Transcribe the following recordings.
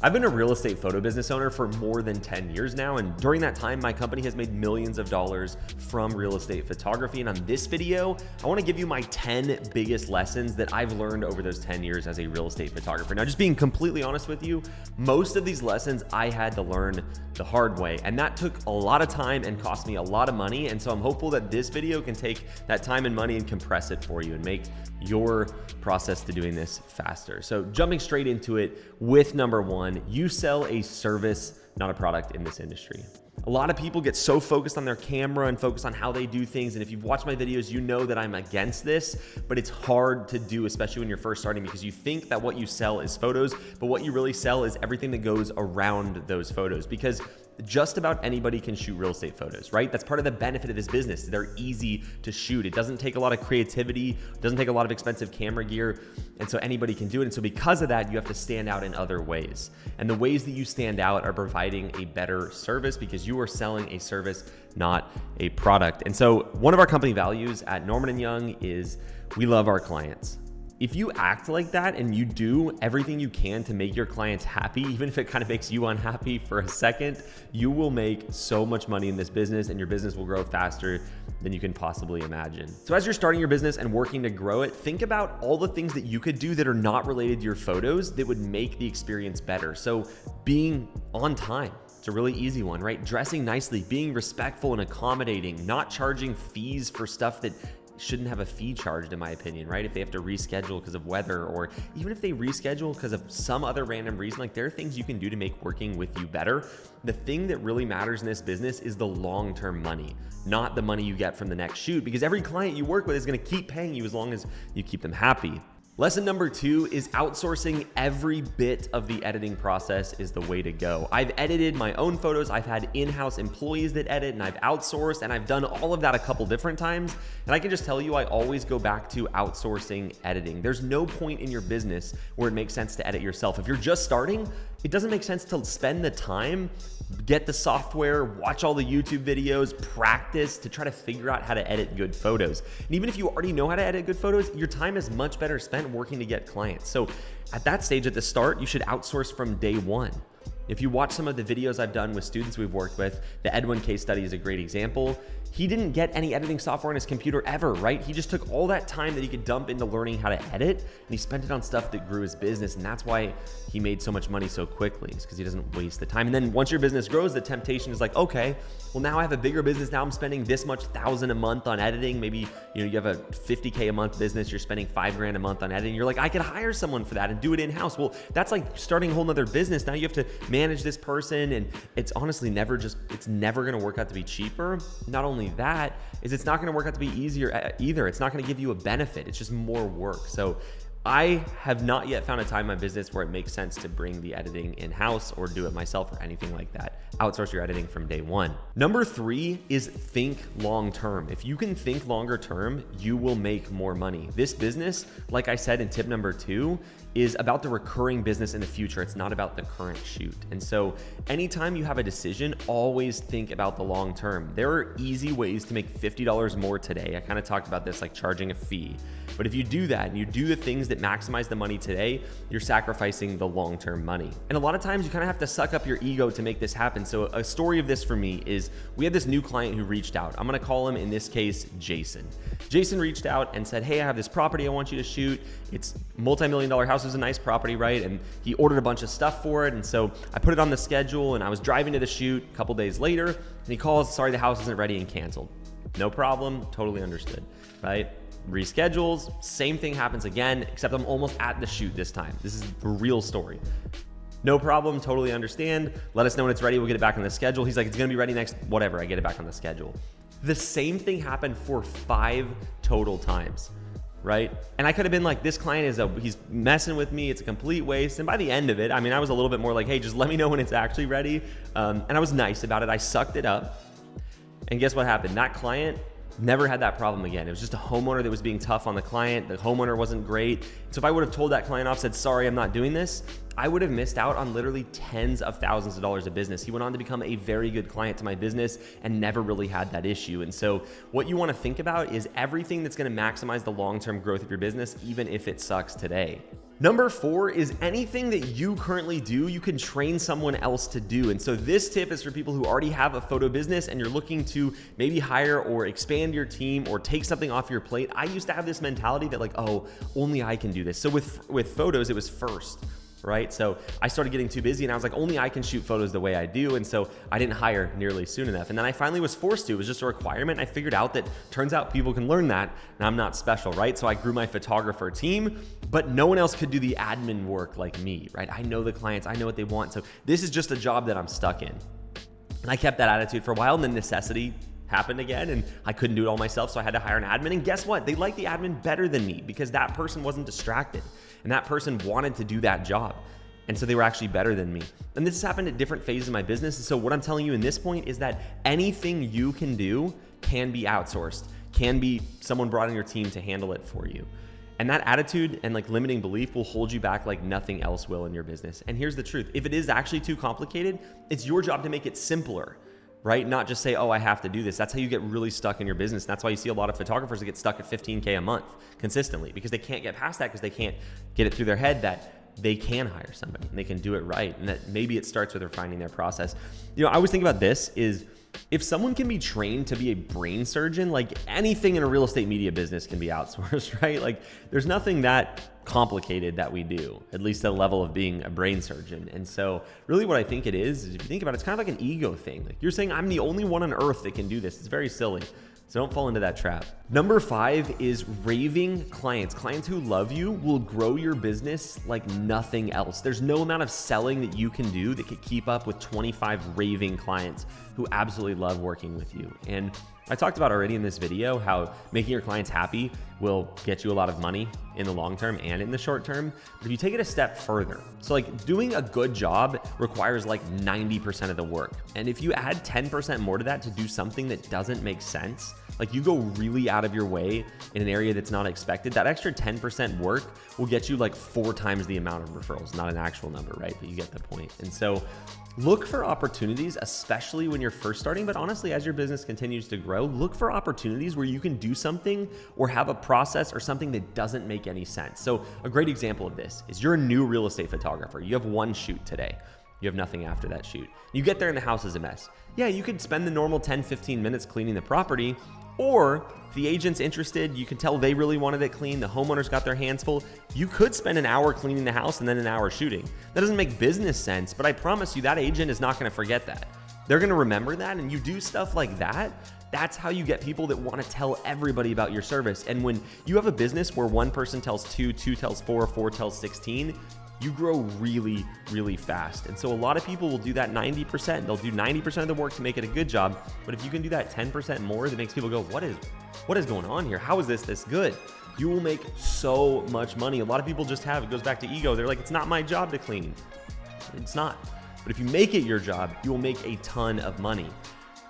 I've been a real estate photo business owner for more than 10 years now, and during that time, my company has made millions of dollars from real estate photography. And on this video, I want to give you my 10 biggest lessons that I've learned over those 10 years as a real estate photographer. Now, just being completely honest with you, most of these lessons I had to learn the hard way, and that took a lot of time and cost me a lot of money. And so I'm hopeful that this video can take that time and money and compress it for you and make your process to doing this faster. So jumping straight into it with number one, you sell a service, not a product in this industry. A lot of people get so focused on their camera and focused on how they do things. And if you've watched my videos, you know that I'm against this, but it's hard to do, especially when you're first starting, because you think that what you sell is photos, but what you really sell is everything that goes around those photos, because just about anybody can shoot real estate photos, right? That's part of the benefit of this business. They're easy to shoot. It doesn't take a lot of creativity, it doesn't take a lot of expensive camera gear, and so anybody can do it. And so because of that, you have to stand out in other ways. And the ways that you stand out are providing a better service, because you are selling a service, not a product. And so one of our company values at Norman & Young is we love our clients. If you act like that and you do everything you can to make your clients happy, even if it kind of makes you unhappy for a second, you will make so much money in this business, and your business will grow faster than you can possibly imagine. So as you're starting your business and working to grow it, think about all the things that you could do that are not related to your photos that would make the experience better. So being on time. It's a really easy one, right? Dressing nicely, being respectful and accommodating, not charging fees for stuff that shouldn't have a fee charged, in my opinion, right? If they have to reschedule because of weather, or even if they reschedule because of some other random reason, like there are things you can do to make working with you better. The thing that really matters in this business is the long-term money, not the money you get from the next shoot, because every client you work with is going to keep paying you as long as you keep them happy. Lesson number two is outsourcing every bit of the editing process is the way to go. I've edited my own photos. I've had in-house employees that edit, and I've outsourced, and I've done all of that a couple different times. And I can just tell you, I always go back to outsourcing editing. There's no point in your business where it makes sense to edit yourself. If you're just starting, it doesn't make sense to spend the time, get the software, watch all the YouTube videos, practice to try to figure out how to edit good photos. And even if you already know how to edit good photos, your time is much better spent working to get clients. So at that stage at the start, you should outsource from day one. If you watch some of the videos I've done with students we've worked with, the Edwin case study is a great example. He didn't get any editing software on his computer ever, right? He just took all that time that he could dump into learning how to edit, and he spent it on stuff that grew his business. And that's why he made so much money so quickly, is because he doesn't waste the time. And then once your business grows, the temptation is like, okay, well, now I have a bigger business. Now I'm spending this much $1,000 a month on editing. Maybe you have a $50K a month business. You're spending $5,000 a month on editing. You're like, I could hire someone for that and do it in-house. Well, that's like starting a whole nother business. Now you have to manage this person, and it's honestly it's never going to work out to be cheaper. Not only that, it's not going to work out to be easier either. It's not going to give you a benefit. It's just more work. So I have not yet found a time in my business where it makes sense to bring the editing in-house or do it myself or anything like that. Outsource your editing from day one. Number three is think long-term. If you can think longer term, you will make more money. This business, like I said in tip number two, is about the recurring business in the future. It's not about the current shoot. And so anytime you have a decision, always think about the long term. There are easy ways to make $50 more today. I kind of talked about this, like charging a fee. But if you do that and you do the things that maximize the money today, you're sacrificing the long-term money. And a lot of times you kind of have to suck up your ego to make this happen. So a story of this for me is we had this new client who reached out. I'm going to call him, in this case, Jason. Jason reached out and said, hey, I have this property I want you to shoot. It's multi-million-dollar house. It's a nice property, right? And he ordered a bunch of stuff for it. And so I put it on the schedule, and I was driving to the shoot a couple days later, and he calls, sorry, the house isn't ready, and canceled. No problem, totally understood, right? Reschedules, same thing happens again, except I'm almost at the shoot this time. This is a real story. No problem, totally understand. Let us know when it's ready, we'll get it back on the schedule. He's like, it's gonna be ready next, whatever, I get it back on the schedule. The same thing happened for 5 total times, right? And I could have been like, this client he's messing with me, it's a complete waste. And by the end of it, I mean, I was a little bit more like, hey, just let me know when it's actually ready. And I was nice about it, I sucked it up. And guess what happened? That client never had that problem again. It was just a homeowner that was being tough on the client. The homeowner wasn't great. So if I would have told that client off, said, sorry, I'm not doing this, I would have missed out on literally tens of thousands of dollars of business. He went on to become a very good client to my business and never really had that issue. And so what you want to think about is everything that's going to maximize the long-term growth of your business, even if it sucks today. Number 4 is anything that you currently do, you can train someone else to do. And so this tip is for people who already have a photo business and you're looking to maybe hire or expand your team or take something off your plate. I used to have this mentality that like, oh, only I can do this. So with photos, it was first, right? So I started getting too busy and I was like, only I can shoot photos the way I do. And so I didn't hire nearly soon enough. And then I finally was forced to. It was just a requirement. I figured out that turns out people can learn that and I'm not special, right? So I grew my photographer team, but no one else could do the admin work like me, right? I know the clients, I know what they want. So this is just a job that I'm stuck in. And I kept that attitude for a while and then necessity happened again and I couldn't do it all myself. So I had to hire an admin, and guess what? They liked the admin better than me because that person wasn't distracted and that person wanted to do that job. And so they were actually better than me. And this has happened at different phases of my business. And so what I'm telling you in this point is that anything you can do can be outsourced, can be someone brought in your team to handle it for you. And that attitude and like limiting belief will hold you back like nothing else will in your business. And here's the truth. If it is actually too complicated, it's your job to make it simpler, right? Not just say, oh, I have to do this. That's how you get really stuck in your business. And that's why you see a lot of photographers that get stuck at $15K a month consistently because they can't get past that because they can't get it through their head that they can hire somebody and they can do it right. And that maybe it starts with refining their process. You know, I always think about this is if someone can be trained to be a brain surgeon, like anything in a real estate media business can be outsourced, right? Like there's nothing that complicated that we do, at least at a level of being a brain surgeon. And so really what I think it is if you think about it, it's kind of like an ego thing. Like you're saying, I'm the only one on earth that can do this. It's very silly. So don't fall into that trap. Number 5 is raving clients. Clients who love you will grow your business like nothing else. There's no amount of selling that you can do that could keep up with 25 raving clients who absolutely love working with you. And I talked about already in this video how making your clients happy will get you a lot of money in the long term and in the short term. But if you take it a step further, so like doing a good job requires like 90% of the work. And if you add 10% more to that to do something that doesn't make sense, like you go really out of your way in an area that's not expected, that extra 10% work will get you like 4 times the amount of referrals, not an actual number, right? But you get the point. And so look for opportunities, especially when you're first starting, but honestly, as your business continues to grow, look for opportunities where you can do something or have a process or something that doesn't make any sense. So a great example of this is you're a new real estate photographer. You have one shoot today. You have nothing after that shoot. You get there and the house is a mess. Yeah, you could spend the normal 10-15 minutes cleaning the property, or if the agent's interested, you can tell they really wanted it clean, the homeowner's got their hands full, you could spend an hour cleaning the house and then an hour shooting. That doesn't make business sense, but I promise you that agent is not gonna forget that. They're gonna remember that, and you do stuff like that. That's how you get people that wanna tell everybody about your service. And when you have a business where one person tells 2, 2 tells 4, 4 tells 16, you grow really, really fast. And so a lot of people will do that 90%. They'll do 90% of the work to make it a good job. But if you can do that 10% more, that makes people go, what is going on here? How is this good? You will make so much money. A lot of people just it goes back to ego. They're like, it's not my job to clean. It's not. But if you make it your job, you will make a ton of money.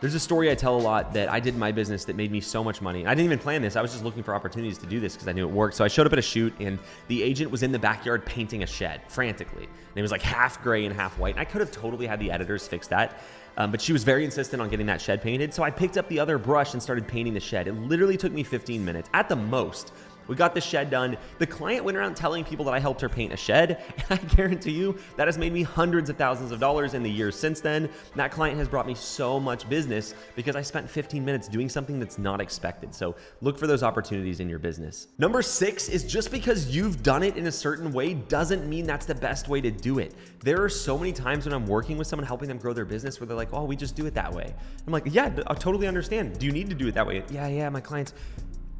There's a story I tell a lot that I did in my business that made me so much money. I didn't even plan this. I was just looking for opportunities to do this because I knew it worked. So I showed up at a shoot and the agent was in the backyard painting a shed frantically. And it was like half gray and half white. And I could have totally had the editors fix that. But she was very insistent on getting that shed painted. So I picked up the other brush and started painting the shed. It literally took me 15 minutes at the most. We got the shed done. The client went around telling people that I helped her paint a shed, and I guarantee you that has made me hundreds of thousands of dollars in the years since then. That client has brought me so much business because I spent 15 minutes doing something that's not expected. So look for those opportunities in your business. Number 6 is just because you've done it in a certain way doesn't mean that's the best way to do it. There are so many times when I'm working with someone helping them grow their business where they're like, oh, we just do it that way. I'm like, yeah, I totally understand. Do you need to do it that way? Yeah, my clients...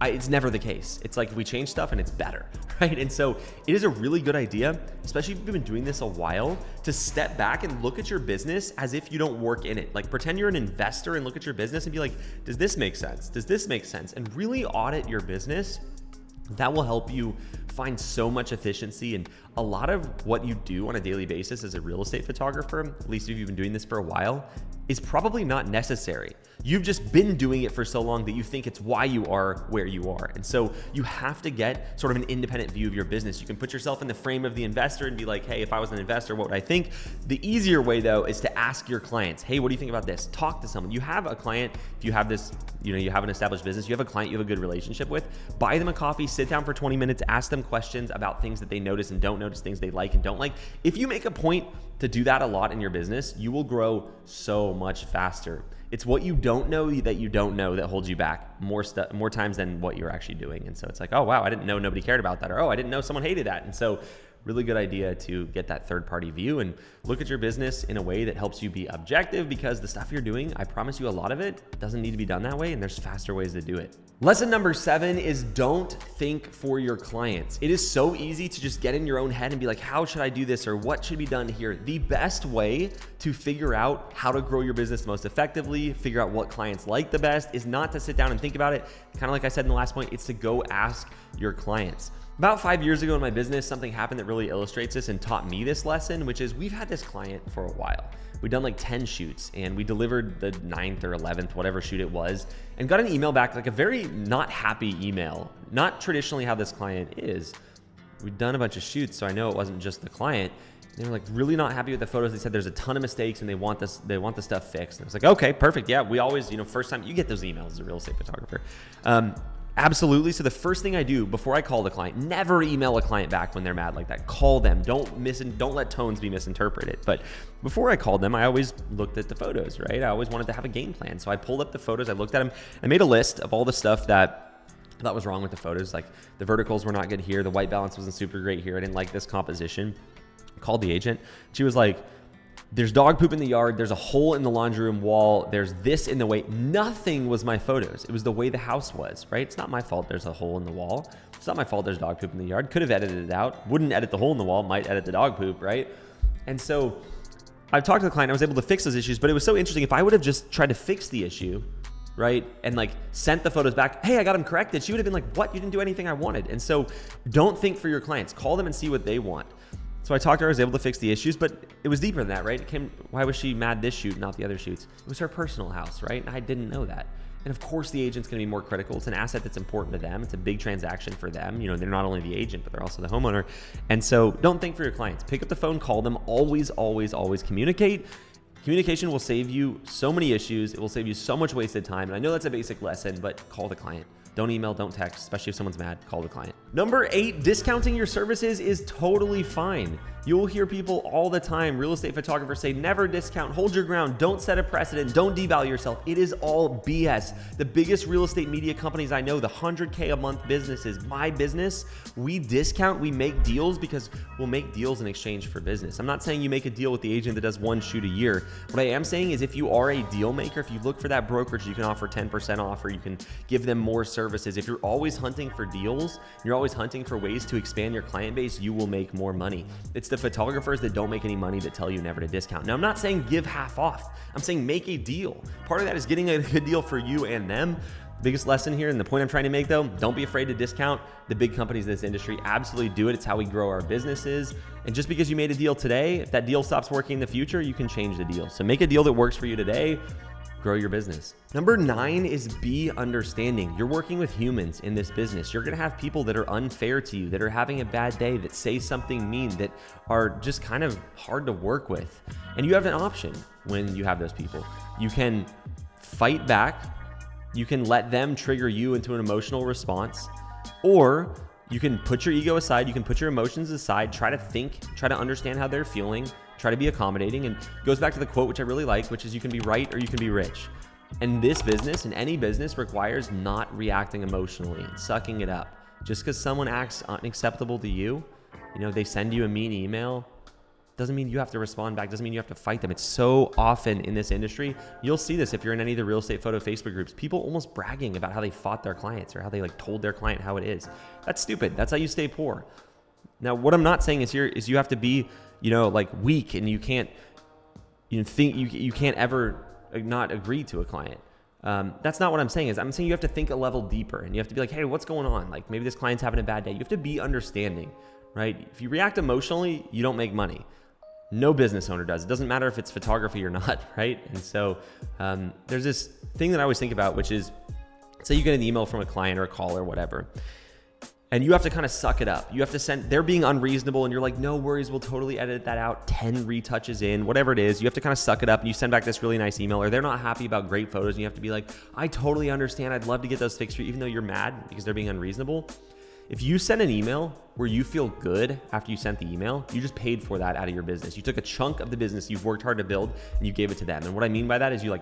It's never the case. It's like we change stuff and it's better, right? And so it is a really good idea, especially if you've been doing this a while, to step back and look at your business as if you don't work in it. Like pretend you're an investor and look at your business and be like, does this make sense? Does this make sense? And really audit your business. That will help you find so much efficiency. And a lot of what you do on a daily basis as a real estate photographer, at least if you've been doing this for a while, is probably not necessary. You've just been doing it for so long that you think it's why you are where you are. And so you have to get sort of an independent view of your business. You can put yourself in the frame of the investor and be like, hey, if I was an investor, what would I think? The easier way though is to ask your clients, hey, what do you think about this? Talk to someone. You have a client, if you have this, you have an established business, you have a client you have a good relationship with, buy them a coffee, sit down for 20 minutes, ask them questions about things that they notice and don't notice things they like and don't like. If you make a point to do that a lot in your business, you will grow so much faster. It's what you don't know that holds you back more times than what you're actually doing. And so it's like, oh, wow, I didn't know nobody cared about that. Or, oh, I didn't know someone hated that. And so really good idea to get that third-party view and look at your business in a way that helps you be objective, because the stuff you're doing, I promise you a lot of it doesn't need to be done that way, and there's faster ways to do it. Lesson number 7 is don't think for your clients. It is so easy to just get in your own head and be like, how should I do this? Or what should be done here? The best way to figure out how to grow your business most effectively, figure out what clients like the best, is not to sit down and think about it. Kind of like I said in the last point, it's to go ask your clients. About 5 years ago in my business, something happened that really illustrates this and taught me this lesson, which is we've had this client for a while. We'd done like 10 shoots and we delivered the 9th or 11th, whatever shoot it was, and got an email back, like a very not happy email. Not traditionally how this client is. We'd done a bunch of shoots, so I know it wasn't just the client. They were like really not happy with the photos. They said there's a ton of mistakes and they want the stuff fixed. And I was like, okay, perfect. Yeah, we always, first time you get those emails as a real estate photographer. Absolutely. So the first thing I do before I call the client, never email a client back when they're mad like that. Call them. Don't let tones be misinterpreted. But before I called them, I always looked at the photos, right? I always wanted to have a game plan. So I pulled up the photos. I looked at them. I made a list of all the stuff that I thought was wrong with the photos. Like the verticals were not good here. The white balance wasn't super great here. I didn't like this composition. I called the agent. She was like, there's dog poop in the yard. There's a hole in the laundry room wall. There's this in the way. Nothing was my photos. It was the way the house was, right? It's not my fault there's a hole in the wall. It's not my fault there's dog poop in the yard. Could have edited it out. Wouldn't edit the hole in the wall. Might edit the dog poop, right? And so I talked to the client. I was able to fix those issues, but it was so interesting. If I would have just tried to fix the issue, right, and like sent the photos back, hey, I got them corrected, she would have been like, what? You didn't do anything I wanted. And so don't think for your clients. Call them and see what they want. So I talked to her, I was able to fix the issues, but it was deeper than that, right? Why was she mad this shoot, not the other shoots? It was her personal house, right? And I didn't know that. And of course the agent's gonna be more critical. It's an asset that's important to them. It's a big transaction for them. They're not only the agent, but they're also the homeowner. And so don't think for your clients. Pick up the phone, call them, always, always, always communicate. Communication will save you so many issues. It will save you so much wasted time. And I know that's a basic lesson, but call the client. Don't email, don't text, especially if someone's mad, call the client. Number 8, discounting your services is totally fine. You'll hear people all the time, real estate photographers say, never discount, hold your ground, don't set a precedent, don't devalue yourself. It is all BS. The biggest real estate media companies I know, the 100K a month businesses, my business, we discount, we make deals because we'll make deals in exchange for business. I'm not saying you make a deal with the agent that does 1 shoot a year. What I am saying is if you are a deal maker, if you look for that brokerage, you can offer 10% off or you can give them more services. If you're always hunting for deals, you're always hunting for ways to expand your client base, you will make more money. It's the photographers that don't make any money that tell you never to discount. Now, I'm not saying give half off. I'm saying make a deal. Part of that is getting a good deal for you and them. Biggest lesson here, and the point I'm trying to make though, don't be afraid to discount. The big companies in this industry absolutely do it. It's how we grow our businesses. And just because you made a deal today, if that deal stops working in the future, you can change the deal. So make a deal that works for you today. Grow your business. Number 9 is be understanding. You're working with humans in this business. You're gonna have people that are unfair to you, that are having a bad day, that say something mean, that are just kind of hard to work with. And you have an option when you have those people. You can fight back. You can let them trigger you into an emotional response, or you can put your ego aside. You can put your emotions aside, try to think, try to understand how they're feeling, try to be accommodating. And it goes back to the quote, which I really like, which is you can be right or you can be rich. And this business and any business requires not reacting emotionally and sucking it up. Just because someone acts unacceptable to you, they send you a mean email, doesn't mean you have to respond back, doesn't mean you have to fight them. It's so often in this industry, you'll see this if you're in any of the real estate photo Facebook groups, people almost bragging about how they fought their clients or how they told their client how it is. That's stupid. That's how you stay poor. Now, what I'm not saying is you have to be, weak and you can't, you can't ever not agree to a client. That's not what I'm saying. I'm saying you have to think a level deeper and you have to be like, hey, what's going on? Like maybe this client's having a bad day. You have to be understanding, right? If you react emotionally, you don't make money. No business owner does. It doesn't matter if it's photography or not, right? And so there's this thing that I always think about, which is, say you get an email from a client or a call or whatever, and you have to kind of suck it up. You have to they're being unreasonable and you're like, no worries, we'll totally edit that out, 10 retouches in, whatever it is. You have to kind of suck it up and you send back this really nice email, or they're not happy about great photos and you have to be like, I totally understand. I'd love to get those fixed for you, even though you're mad because they're being unreasonable. If you send an email where you feel good after you sent the email, you just paid for that out of your business. You took a chunk of the business you've worked hard to build and you gave it to them. And what I mean by that is you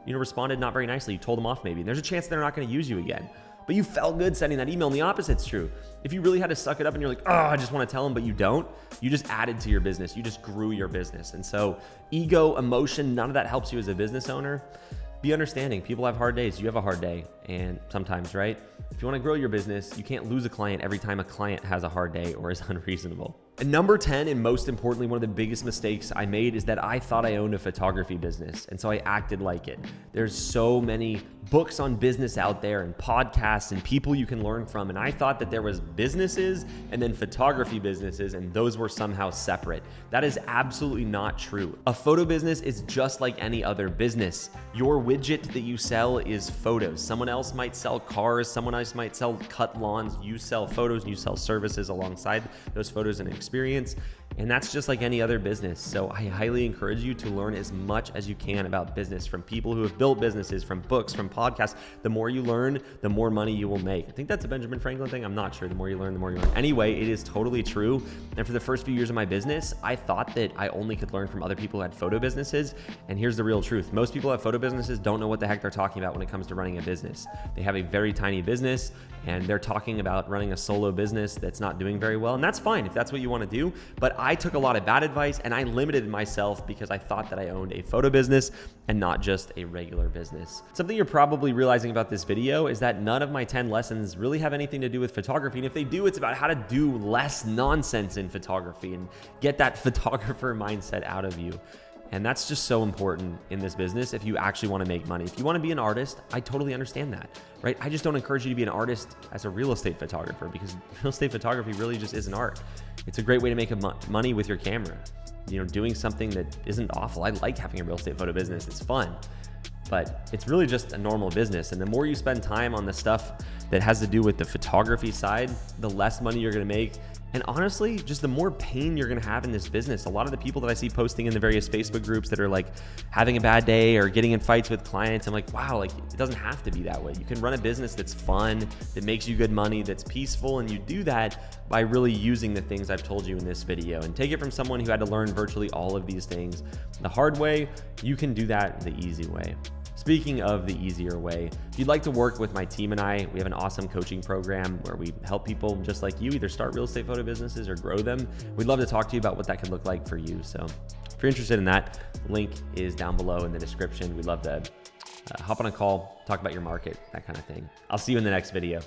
responded not very nicely. You told them off maybe. And there's a chance they're not going to use you again. But you felt good sending that email, and the opposite's true. If you really had to suck it up and you're like, oh, I just want to tell them, but you don't, you just added to your business. You just grew your business. And so ego, emotion, none of that helps you as a business owner. Be understanding. People have hard days. You have a hard day. And sometimes, right? If you want to grow your business, you can't lose a client every time a client has a hard day or is unreasonable. And number 10, and most importantly, one of the biggest mistakes I made is that I thought I owned a photography business. And so I acted like it. There's so many books on business out there and podcasts and people you can learn from. And I thought that there was businesses and then photography businesses, and those were somehow separate. That is absolutely not true. A photo business is just like any other business. Your widget that you sell is photos. Someone else might sell cars. Someone else might sell cut lawns. You sell photos and you sell services alongside those photos and experience. And that's just like any other business. So I highly encourage you to learn as much as you can about business from people who have built businesses, from books, from podcasts. The more you learn, the more money you will make. I think that's a Benjamin Franklin thing. I'm not sure. The more you learn, the more you learn. Anyway, it is totally true. And for the first few years of my business, I thought that I only could learn from other people who had photo businesses. And here's the real truth. Most people who have photo businesses don't know what the heck they're talking about when it comes to running a business. They have a very tiny business and they're talking about running a solo business that's not doing very well. And that's fine if that's what you want to do. But I took a lot of bad advice and I limited myself because I thought that I owned a photo business and not just a regular business. Something you're probably realizing about this video is that none of my 10 lessons really have anything to do with photography. And if they do, it's about how to do less nonsense in photography and get that photographer mindset out of you. And that's just so important in this business if you actually want to make money. If you want to be an artist, I totally understand that, right? I just don't encourage you to be an artist as a real estate photographer because real estate photography really just isn't art. It's a great way to make money with your camera. Doing something that isn't awful. I like having a real estate photo business. It's fun, but it's really just a normal business. And the more you spend time on the stuff that has to do with the photography side, the less money you're going to make. And honestly, just the more pain you're going to have in this business. A lot of the people that I see posting in the various Facebook groups that are like having a bad day or getting in fights with clients, I'm like, wow, like it doesn't have to be that way. You can run a business that's fun, that makes you good money, that's peaceful. And you do that by really using the things I've told you in this video. And take it from someone who had to learn virtually all of these things the hard way. You can do that the easy way. Speaking of the easier way, if you'd like to work with my team and I, we have an awesome coaching program where we help people just like you either start real estate photo businesses or grow them. We'd love to talk to you about what that could look like for you. So if you're interested in that, the link is down below in the description. We'd love to hop on a call, talk about your market, that kind of thing. I'll see you in the next video.